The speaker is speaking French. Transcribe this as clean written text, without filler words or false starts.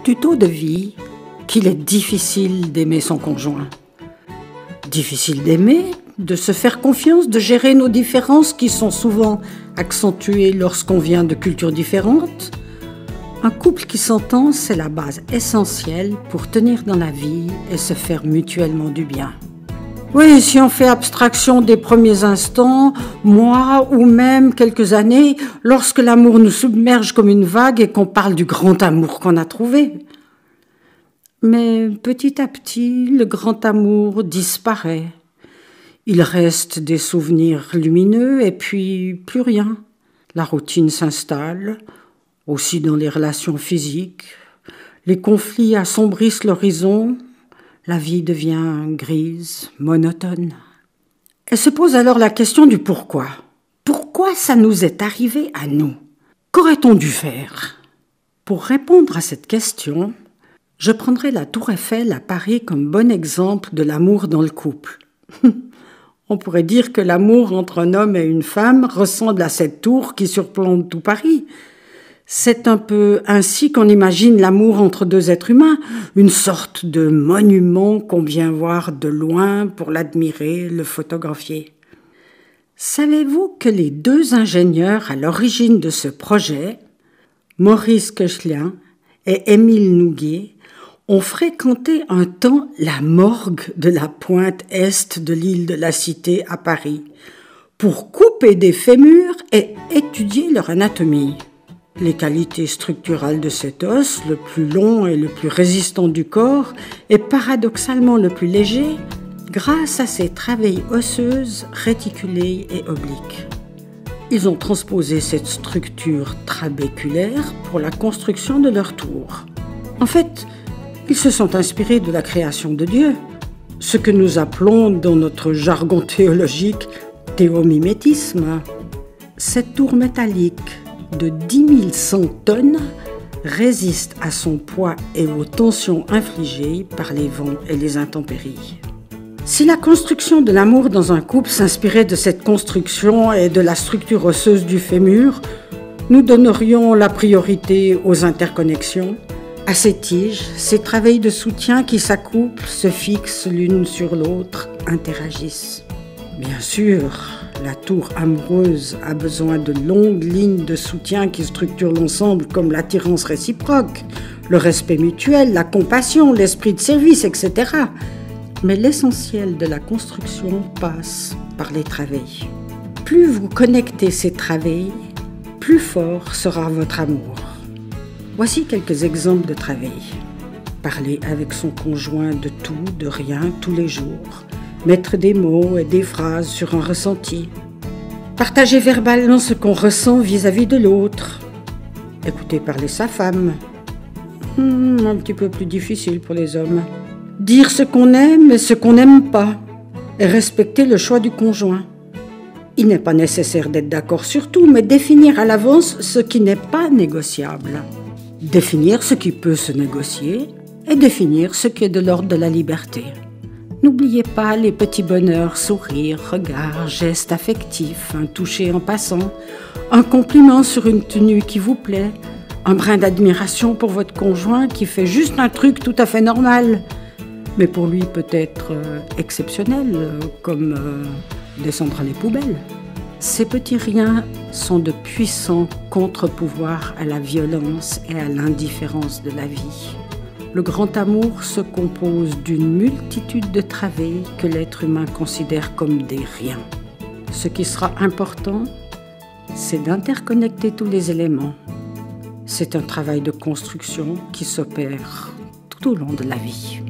tuto de vie qu'il est difficile d'aimer son conjoint. Difficile d'aimer, de se faire confiance, de gérer nos différences qui sont souvent accentuées lorsqu'on vient de cultures différentes. Un couple qui s'entend, c'est la base essentielle pour tenir dans la vie et se faire mutuellement du bien. Oui, si on fait abstraction des premiers instants, mois ou même quelques années, lorsque l'amour nous submerge comme une vague et qu'on parle du grand amour qu'on a trouvé. Mais petit à petit, le grand amour disparaît. Il reste des souvenirs lumineux et puis plus rien. La routine s'installe, aussi dans les relations physiques. Les conflits assombrissent l'horizon. La vie devient grise, monotone. Elle se pose alors la question du pourquoi. Pourquoi ça nous est arrivé à nous? Qu'aurait-on dû faire? Pour répondre à cette question, je prendrai la Tour Eiffel à Paris comme bon exemple de l'amour dans le couple. On pourrait dire que l'amour entre un homme et une femme ressemble à cette tour qui surplombe tout Paris. C'est un peu ainsi qu'on imagine l'amour entre deux êtres humains, une sorte de monument qu'on vient voir de loin pour l'admirer, le photographier. Savez-vous que les deux ingénieurs à l'origine de ce projet, Maurice Koechlin et Émile Nouguier, ont fréquenté un temps la morgue de la pointe est de l'île de la Cité à Paris pour couper des fémurs et étudier leur anatomie. Les qualités structurales de cet os, le plus long et le plus résistant du corps, et paradoxalement le plus léger, grâce à ses travées osseuses, réticulées et obliques. Ils ont transposé cette structure trabéculaire pour la construction de leur tour. En fait, ils se sont inspirés de la création de Dieu, ce que nous appelons dans notre jargon théologique théomimétisme. Cette tour métallique de 10 100 tonnes résiste à son poids et aux tensions infligées par les vents et les intempéries. Si la construction de l'amour dans un couple s'inspirait de cette construction et de la structure osseuse du fémur, nous donnerions la priorité aux interconnexions, à ces tiges, ces travées de soutien qui s'accouplent, se fixent l'une sur l'autre, interagissent. Bien sûr, la tour amoureuse a besoin de longues lignes de soutien qui structurent l'ensemble comme l'attirance réciproque, le respect mutuel, la compassion, l'esprit de service, etc. Mais l'essentiel de la construction passe par les travées. Plus vous connectez ces travées, plus fort sera votre amour. Voici quelques exemples de travées. Parler avec son conjoint de tout, de rien, tous les jours. Mettre des mots et des phrases sur un ressenti. Partager verbalement ce qu'on ressent vis-à-vis de l'autre. Écouter parler sa femme. Un petit peu plus difficile pour les hommes. Dire ce qu'on aime et ce qu'on n'aime pas. Et respecter le choix du conjoint. Il n'est pas nécessaire d'être d'accord sur tout, mais définir à l'avance ce qui n'est pas négociable. Définir ce qui peut se négocier et définir ce qui est de l'ordre de la liberté. N'oubliez pas les petits bonheurs, sourires, regards, gestes affectifs, un toucher en passant, un compliment sur une tenue qui vous plaît, un brin d'admiration pour votre conjoint qui fait juste un truc tout à fait normal, mais pour lui peut-être exceptionnel, comme descendre les poubelles. Ces petits riens sont de puissants contre-pouvoirs à la violence et à l'indifférence de la vie. Le grand amour se compose d'une multitude de travées que l'être humain considère comme des riens. Ce qui sera important, c'est d'interconnecter tous les éléments. C'est un travail de construction qui s'opère tout au long de la vie.